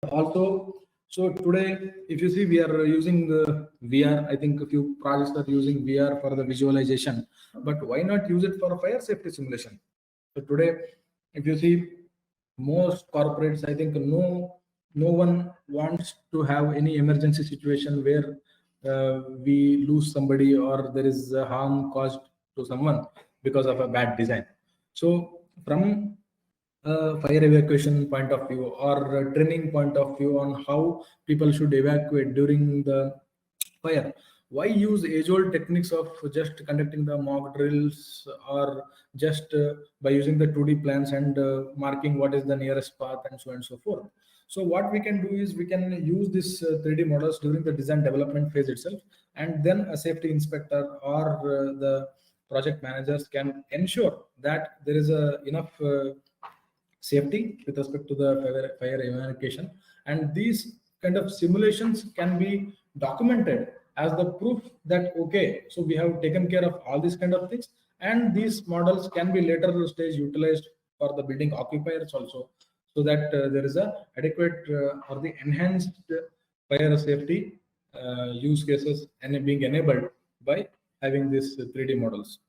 Also, so today, if you see, we are using VR. I think a few projects are using VR for the visualization, but why not use it for fire safety simulation? So today, if you see, most corporates, I think no one wants to have any emergency situation where we lose somebody or there is harm caused to someone because of a bad design. So from fire evacuation point of view or training point of view on how people should evacuate during the fire, why use age-old techniques of just conducting the mock drills or just by using the 2D plans and marking what is the nearest path and so on and so forth? So what we can do is we can use this 3D models during the design development phase itself, and then a safety inspector or the project managers can ensure that there is enough safety with respect to the fire evacuation, and these kind of simulations can be documented as the proof that okay, so we have taken care of all these kind of things, and these models can be later stage utilized for the building occupiers also, so that there is a adequate or the enhanced fire safety use cases and being enabled by having these 3D models.